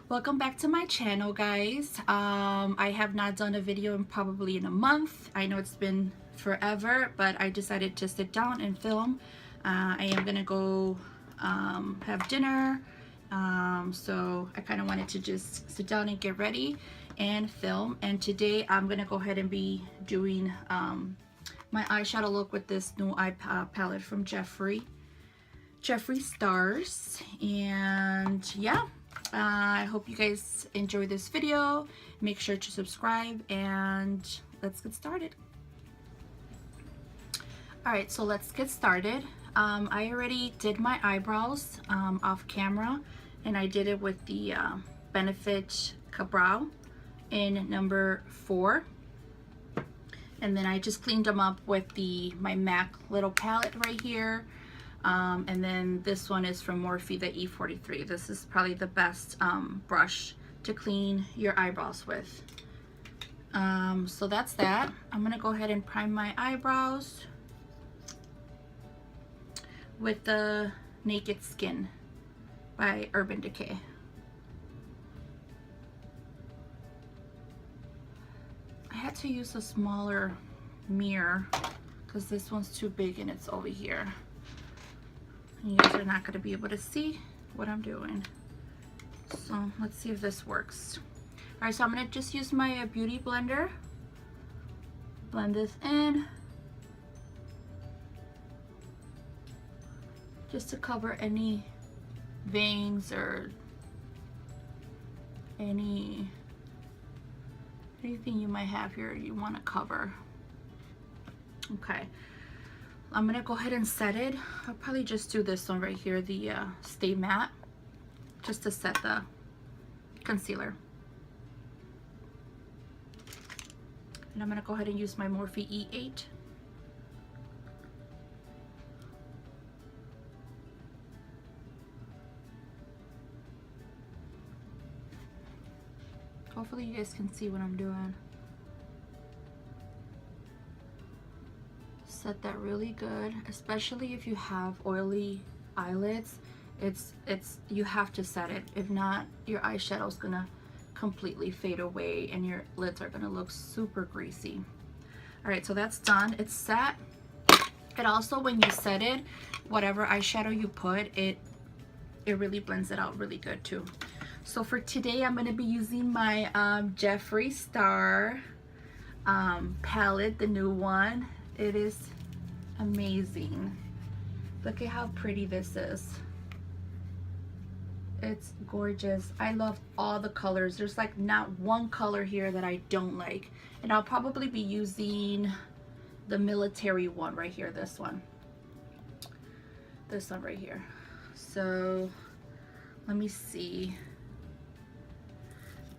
Welcome back to my channel, guys. I have not done a video probably in a month. I know it's been forever, but I decided to sit down and film. I am gonna go have dinner, so I kind of wanted to just sit down and get ready and film. And today I'm gonna go ahead and be doing my eyeshadow look with this new eye palette from JEFFREE Stars. And yeah, I hope you guys enjoy this video. Make sure to subscribe and let's get started. Alright, so let's get started. I already did my eyebrows off camera, and I did it with the Benefit Cabral in number 4. And then I just cleaned them up with my MAC little palette right here. And then this one is from Morphe, the E43. This is probably the best brush to clean your eyebrows with. So that's that. I'm gonna go ahead and prime my eyebrows with the Naked Skin by Urban Decay. I had to use a smaller mirror because this one's too big and it's over here. You guys are not going to be able to see what I'm doing. So let's see if this works. Alright, so I'm going to just use my beauty blender. Blend this in. Just to cover any veins or anything you might have here you want to cover. Okay. I'm gonna go ahead and set it. I'll probably just do this one right here, the Stay Matte, just to set the concealer. And I'm gonna go ahead and use my Morphe E8. Hopefully you guys can see what I'm doing. Set that really good, especially if you have oily eyelids. You have to set it. If not, your eyeshadow's gonna completely fade away and your lids are gonna look super greasy. All right, so that's done. It's set. And also, when you set it, whatever eyeshadow you put, it really blends it out really good too. So for today, I'm gonna be using my JEFFREE Star palette, the new one. It is amazing. Look at how pretty this is. It's gorgeous. I love all the colors. There's like not one color here that I don't like. And I'll probably be using the military one right here, this one right here. So let me see.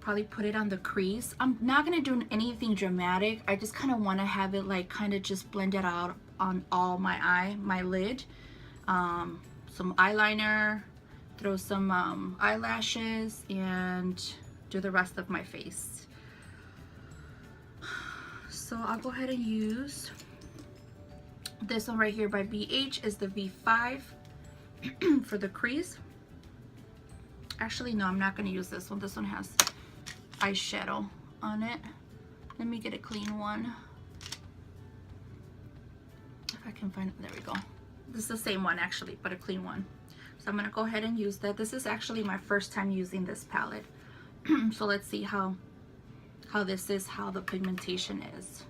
Probably put it on the crease. I'm not gonna do anything dramatic. I just kind of want to have it like kind of just blend it out on all my lid. Some eyeliner, throw some eyelashes, and do the rest of my face. So I'll go ahead and use this one right here by BH, is the V5 for the crease. Actually, no, I'm not gonna use this one. This one has eyeshadow on it. Let me get a clean one. If I can find it, there we go. This is the same one actually, but a clean one. So I'm gonna go ahead and use that. This is actually my first time using this palette. So let's see how this is, how the pigmentation is.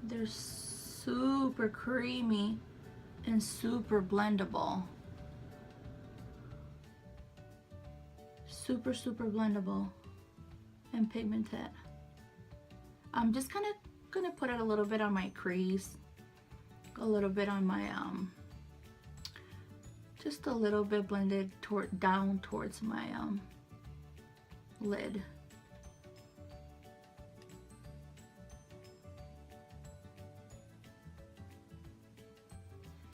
They're super creamy and super blendable. Super blendable and pigmented. I'm just kind of gonna put it a little bit on my crease, a little bit on my just a little bit blended down towards my lid.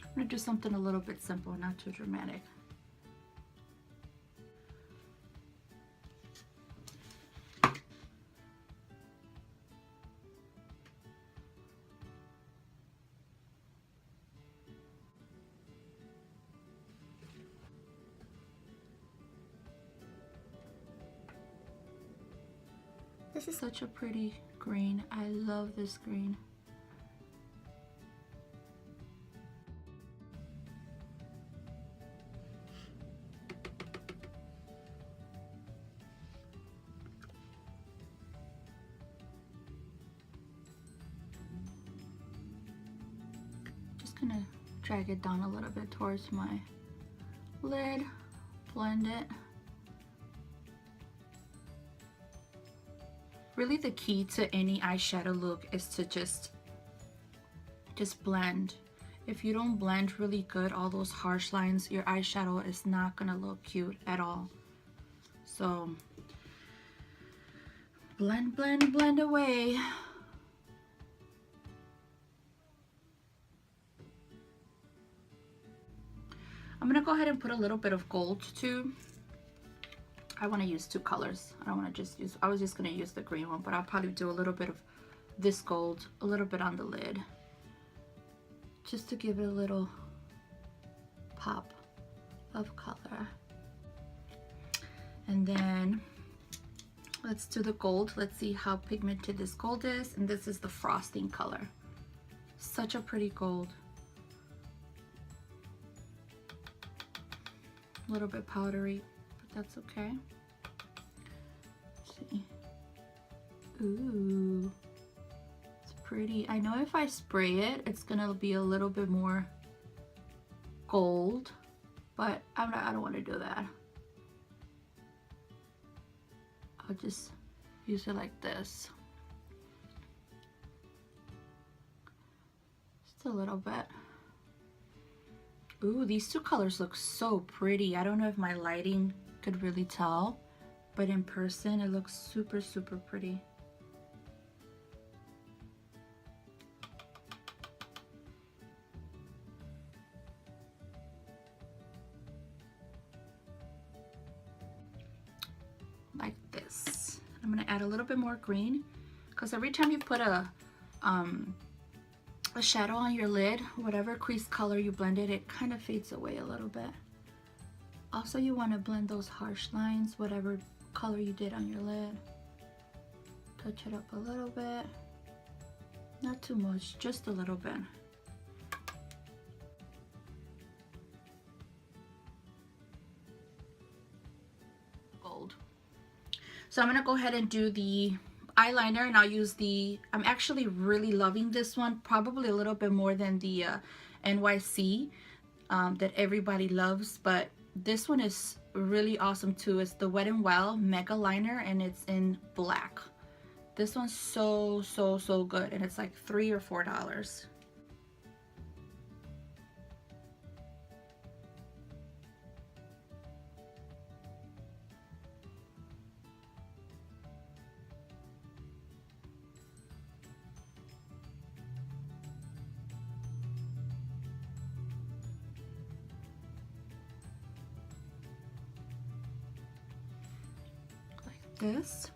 I'm gonna do something a little bit simple, not too dramatic. This is such a pretty green. I love this green. Just gonna drag it down a little bit towards my lid, blend it. Really the key to any eyeshadow look is to just blend. If you don't blend really good all those harsh lines, your eyeshadow is not gonna look cute at all. So blend, blend, blend away. I'm gonna go ahead and put a little bit of gold too. I want to use two colors. I don't want to just use, I was just going to use the green one, but I'll probably do a little bit of this gold, a little bit on the lid, just to give it a little pop of color. And then let's do the gold. Let's see how pigmented this gold is. And this is the frosting color. Such a pretty gold. A little bit powdery, but that's okay. Let's see. Ooh, it's pretty. I know if I spray it, it's gonna be a little bit more gold, but I don't want to do that. I'll just use it like this. Just a little bit. Ooh, these two colors look so pretty. I don't know if my lighting could really tell, but in person it looks super, super pretty. Like this. I'm gonna add a little bit more green, because every time you put a shadow on your lid, whatever crease color you blended, it kind of fades away a little bit. Also, you want to blend those harsh lines, whatever color you did on your lid. Touch it up a little bit. Not too much, just a little bit. Gold. So I'm gonna go ahead and do the eyeliner, and I'll use I'm actually really loving this one, probably a little bit more than the NYC that everybody loves, but this one is really awesome too. It's the Wet n Wild Mega Liner, and it's in black. This one's so good, and it's like $3 or $4. This.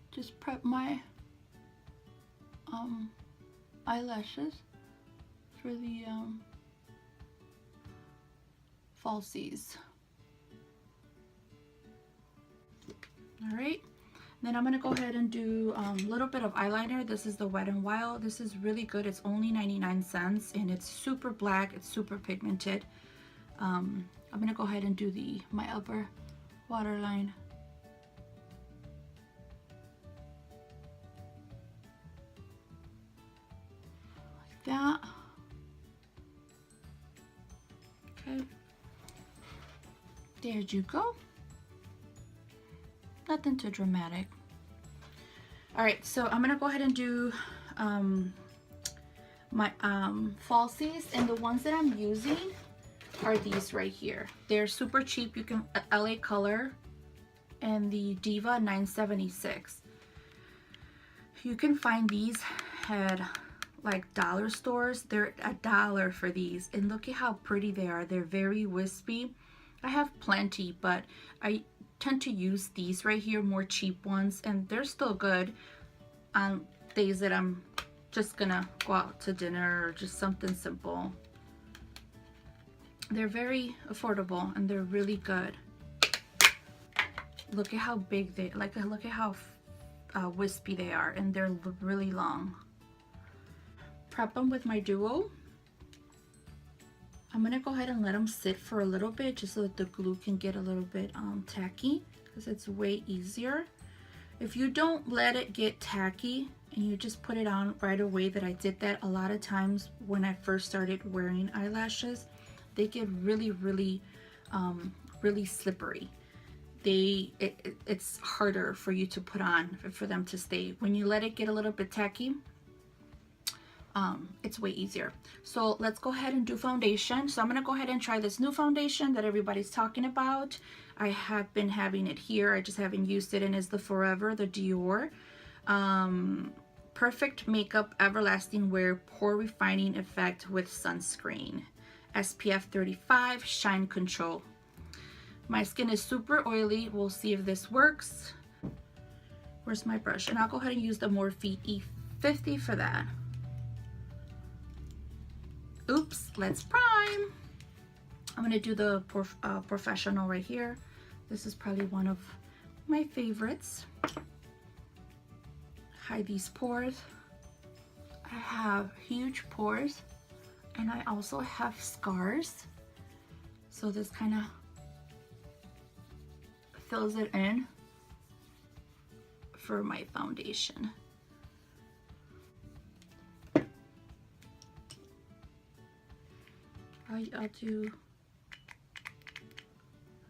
Just prep my eyelashes for the falsies. All right. Then I'm gonna go ahead and do a little bit of eyeliner. This is the Wet n Wild. This is really good. It's only 99 cents, and it's super black. It's super pigmented. I'm gonna go ahead and do my upper waterline. Like that. Okay. There you go. Nothing too dramatic. All right, so I'm gonna go ahead and do my falsies, and the ones that I'm using are these right here. They're super cheap. You can LA Color and the Diva 976. You can find these at like dollar stores. They're $1 for these, and look at how pretty they are. They're very wispy. I have plenty, but I tend to use these right here, more cheap ones, and they're still good on days that I'm just gonna go out to dinner or just something simple. They're very affordable and they're really good. Look at how big they, like, look at how wispy they are, and they're really long. Prep them with my Duo. I'm gonna go ahead and let them sit for a little bit just so that the glue can get a little bit tacky, because it's way easier. If you don't let it get tacky and you just put it on right away, that I did that a lot of times when I first started wearing eyelashes, they get really really slippery. It's harder for you to put on, for them to stay. When you let it get a little bit tacky, it's way easier. So let's go ahead and do foundation. So I'm gonna go ahead and try this new foundation that everybody's talking about. I have been having it here, I just haven't used it, and it's the Forever, the Dior Perfect Makeup Everlasting Wear Pore Refining Effect with Sunscreen, SPF 35, Shine Control. My skin is super oily. We'll see if this works. Where's my brush? And I'll go ahead and use the Morphe E50 for that. Oops, let's prime. I'm gonna do the Professional right here. This is probably one of my favorites. Hide these pores. I have huge pores and I also have scars. So this kind of fills it in for my foundation. I'll do,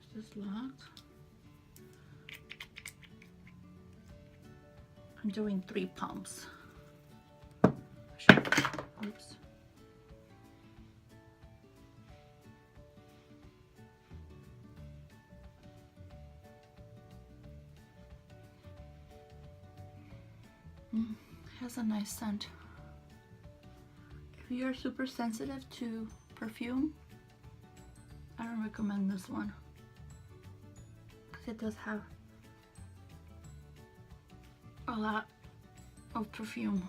is this locked? I'm doing 3 pumps. Oops. Has a nice scent. If you're super sensitive to perfume, I don't recommend this one because it does have a lot of perfume.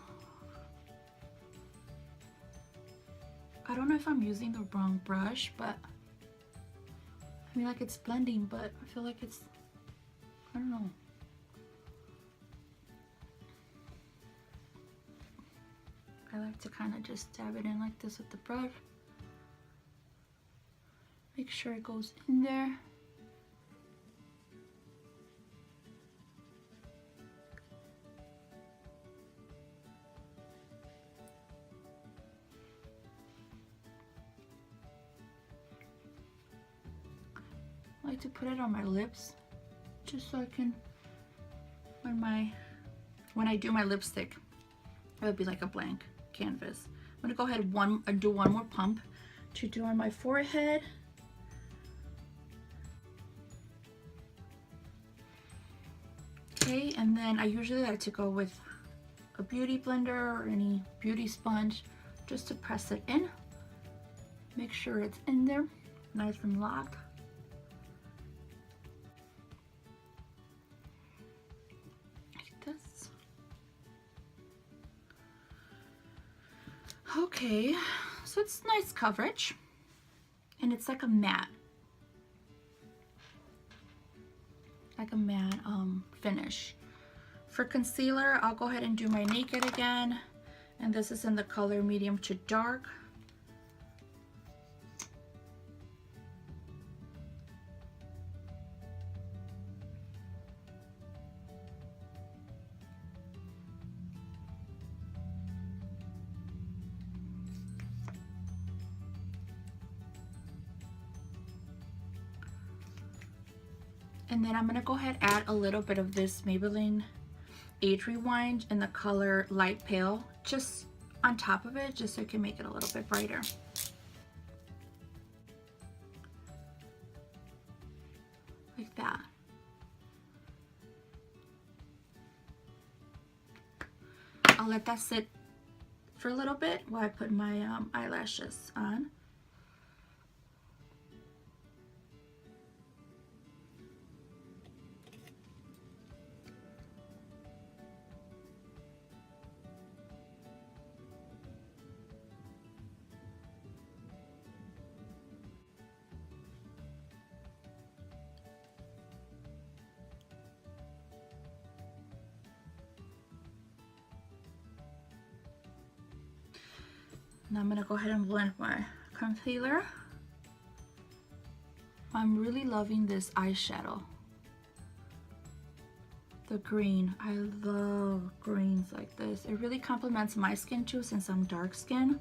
I don't know if I'm using the wrong brush, but I mean, like, it's blending, but I feel like it's, I don't know. I like to kind of just dab it in like this with the brush. Make sure it goes in there. I like to put it on my lips just so I can, when I do my lipstick, it would be like a blank canvas. I'm gonna go ahead and do one more pump to do on my forehead. Okay, and then I usually like to go with a beauty blender or any beauty sponge just to press it in. Make sure it's in there, nice and locked. Like this. Okay, so it's nice coverage, and it's like a matte finish. For concealer, I'll go ahead and do my Naked again, and this is in the color medium to dark. And then I'm gonna go ahead and add a little bit of this Maybelline Age Rewind in the color Light Pale, just on top of it, just so it can make it a little bit brighter. Like that. I'll let that sit for a little bit while I put my eyelashes on. Now I'm gonna go ahead and blend my concealer. I'm really loving this eyeshadow. The green, I love greens like this. It really complements my skin too since I'm dark skin.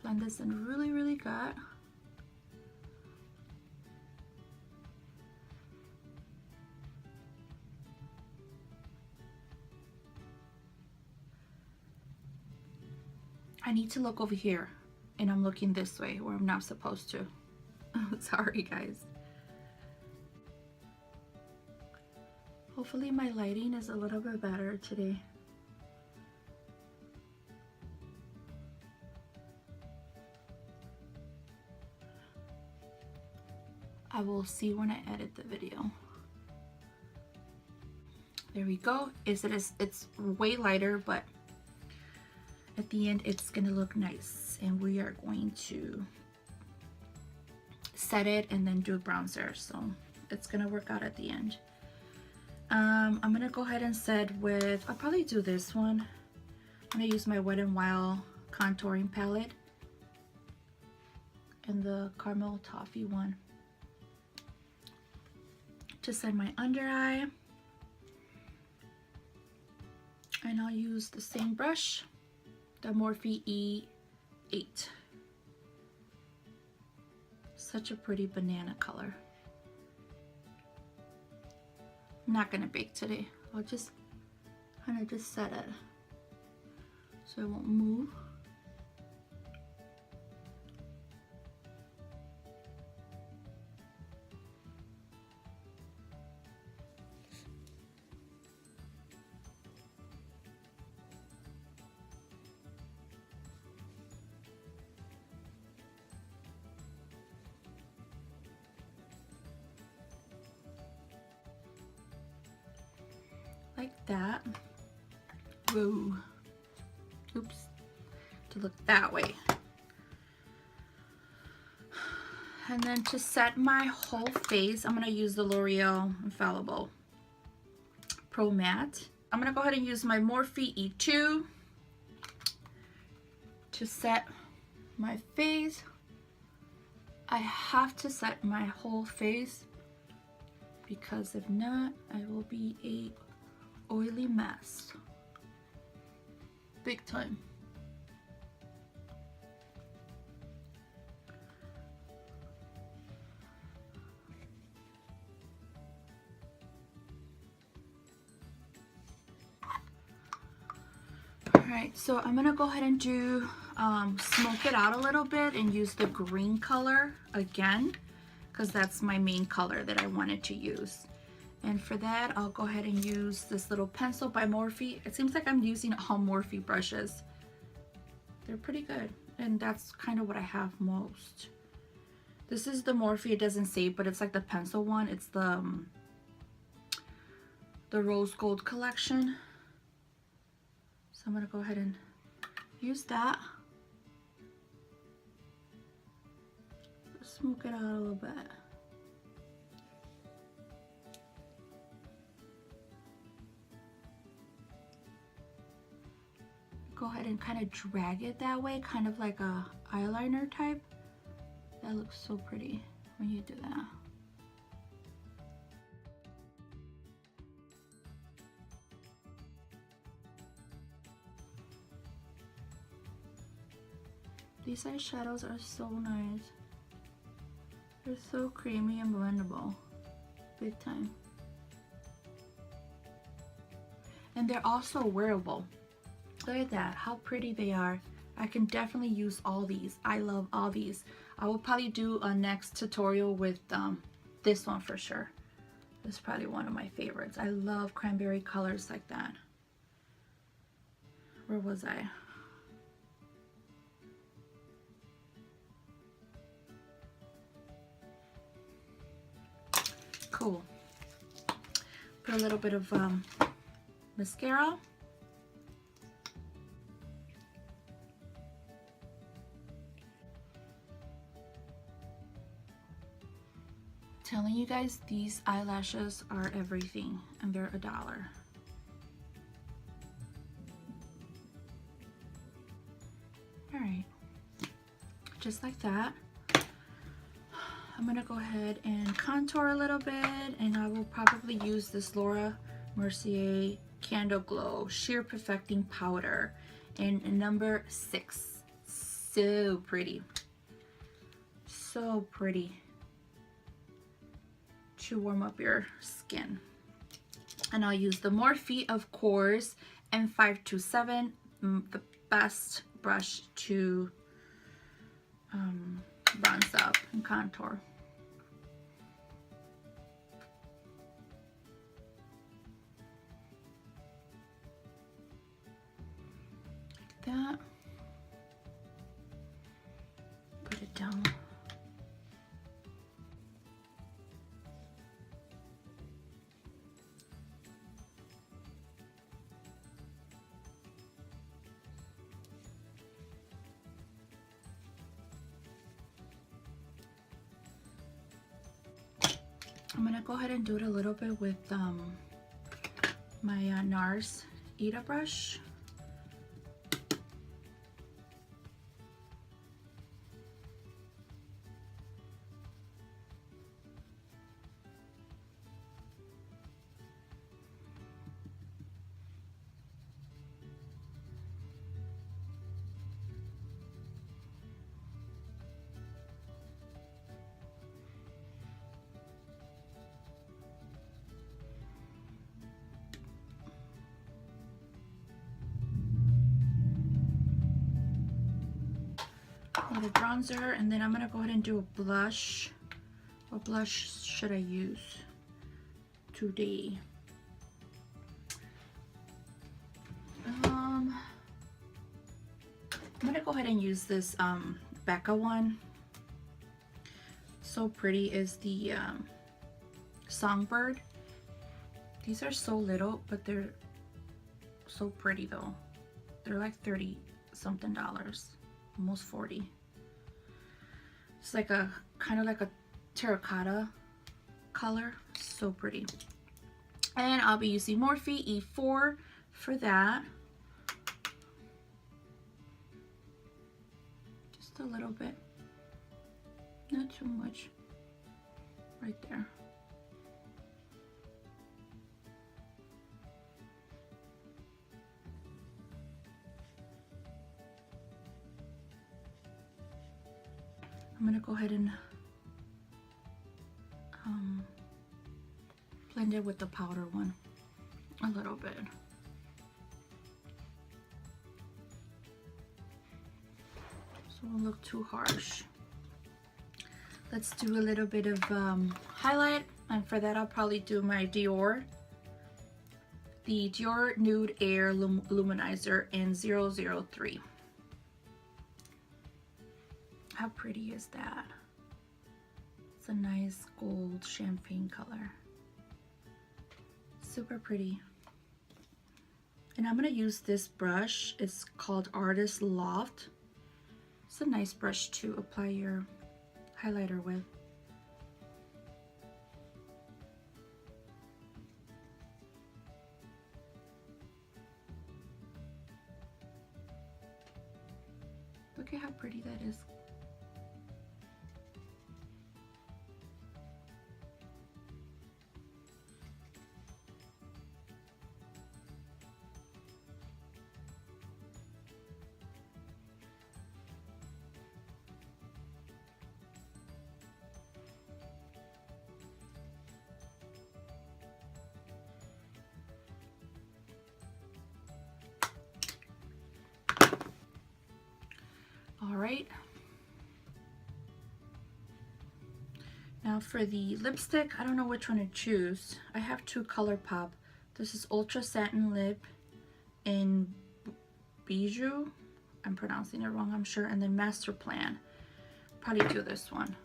Blend this in really, really good. I need to look over here and I'm looking this way where I'm not supposed to. Sorry guys. Hopefully my lighting is a little bit better today. I will see when I edit the video. There we go. It's way lighter, but at the end it's gonna look nice. And we are going to set it and then do a bronzer, so it's gonna work out at the end. I'm gonna go ahead and set with, I'll probably do this one. I'm gonna use my Wet n Wild contouring palette and the caramel toffee one to set my under eye. And I'll use the same brush, the Morphe E8. Such a pretty banana color. I'm not gonna bake today. I'll just kind of just set it so it won't move. Like that. Whoa. Oops. To look that way. And then to set my whole face, I'm gonna use the L'Oreal Infallible Pro Matte. I'm gonna go ahead and use my Morphe E2 to set my face. I have to set my whole face because if not, I will be a oily mess. Big time. Alright, so I'm gonna go ahead and do smoke it out a little bit and use the green color again because that's my main color that I wanted to use. And for that, I'll go ahead and use this little pencil by Morphe. It seems like I'm using all Morphe brushes. They're pretty good, and that's kind of what I have most. This is the Morphe, it doesn't say, but it's like the pencil one. It's the Rose Gold collection. So I'm gonna go ahead and use that. Smoke it out a little bit. Go ahead and kind of drag it that way, kind of like a eyeliner type. That looks so pretty when you do that. These eyeshadows are so nice. They're so creamy and blendable. Big time. And they're also wearable. Look at that, how pretty they are. I can definitely use all these. I love all these. I will probably do a next tutorial with this one for sure. This is probably one of my favorites. I love cranberry colors like that. Where was I? Cool. Put a little bit of mascara. Telling you guys, these eyelashes are everything, and they're $1. just like that. I'm gonna go ahead and contour a little bit, and I will probably use this Laura Mercier Candle Glow Sheer Perfecting Powder in number 6. So pretty. So pretty to warm up your skin. And I'll use the Morphe, of course, M527, the best brush to bronze up and contour. Like that. Put it down. I'm gonna go ahead and do it a little bit with my NARS Ita brush. With a bronzer, and then I'm gonna go ahead and do a blush. What blush should I use today? I'm gonna go ahead and use this Becca one. So pretty is the Songbird. These are so little, but they're so pretty though. They're like 30 something dollars, almost 40. It's like a kind of like a terracotta color, so pretty. And I'll be using Morphe E4 for that. Just a little bit, not too much, right there. I'm gonna go ahead and blend it with the powder one a little bit. So it won't look too harsh. Let's do a little bit of highlight, and for that I'll probably do my Dior. The Dior Nude Air Luminizer in 003. How pretty is that? It's a nice gold champagne color. Super pretty. And I'm gonna use this brush. It's called Artist Loft. It's a nice brush to apply your highlighter with. Look at how pretty that is. All right. Now for the lipstick, I don't know which one to choose. I have two ColourPop. This is Ultra Satin Lip in Bijou. I'm pronouncing it wrong, I'm sure. And then Master Plan. Probably do this one.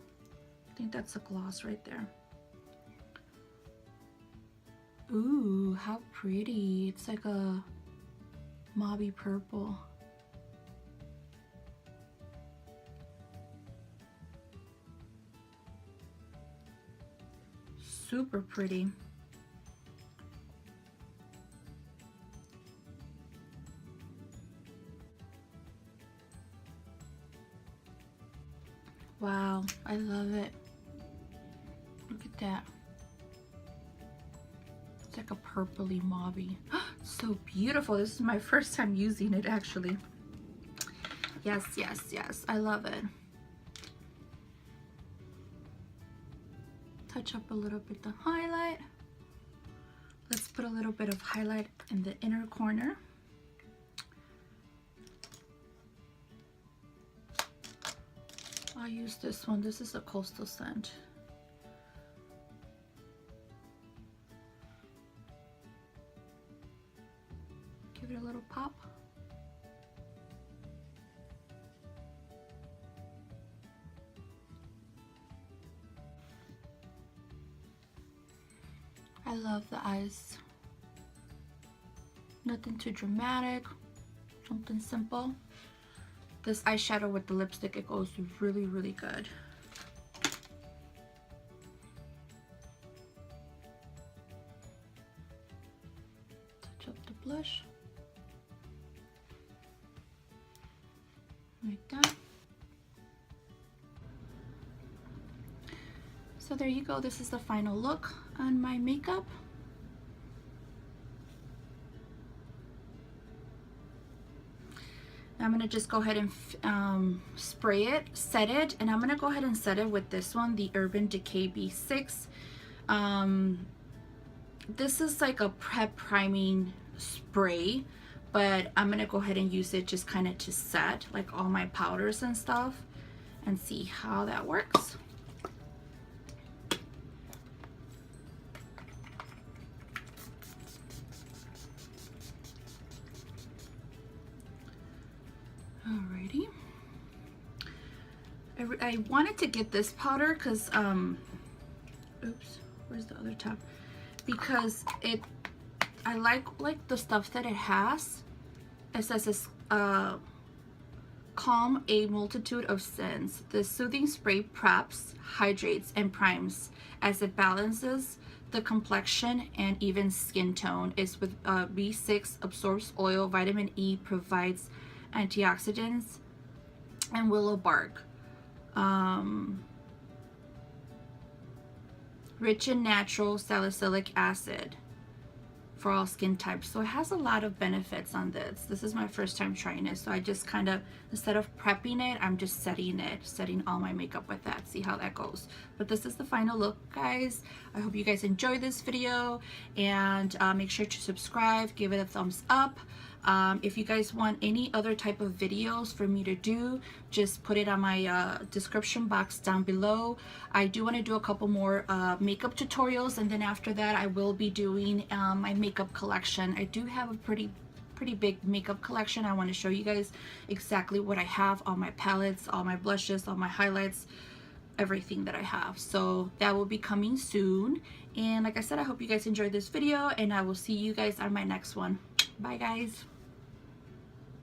I think that's a gloss right there. Ooh, how pretty. It's like a mauvey purple. Super pretty. at that. It's like a purpley mauvey. So beautiful. This is my first time using it actually. Yes, yes, yes. I love it. Touch up a little bit the highlight. Let's put a little bit of highlight in the inner corner. I'll use this one. This is a coastal scent. Give it a little pop. I love the eyes. Nothing too dramatic, something simple. This eyeshadow with the lipstick, it goes really, really good. Touch up the blush. Like that. So there you go. This is the final look on my makeup. I'm gonna just go ahead and spray it, set it, and I'm gonna go ahead and set it with this one, the Urban Decay B6. This is like a prep priming spray, but I'm gonna go ahead and use it just kind of to set like all my powders and stuff and see how that works. Alrighty. I wanted to get this powder because oops, where's the other tab? Because I like the stuff that it has. It says it's calm a multitude of sins. The soothing spray preps, hydrates, and primes as it balances the complexion and even skin tone. It's with B6, absorbs oil, vitamin E, provides antioxidants, and willow bark. Rich in natural salicylic acid for all skin types. So it has a lot of benefits on this. This is my first time trying it, so I just kind of, instead of prepping it, I'm just setting all my makeup with that. See how that goes. But this is the final look, guys. I hope you guys enjoyed this video, and make sure to subscribe, give it a thumbs up. If you guys want any other type of videos for me to do, just put it on my description box down below. I do want to do a couple more makeup tutorials, and then after that I will be doing my makeup collection. I do have a pretty big makeup collection. I want to show you guys exactly what I have, all my palettes, all my blushes, all my highlights, everything that I have. So that will be coming soon. And like I said, I hope you guys enjoyed this video, and I will see you guys on my next one. Bye guys.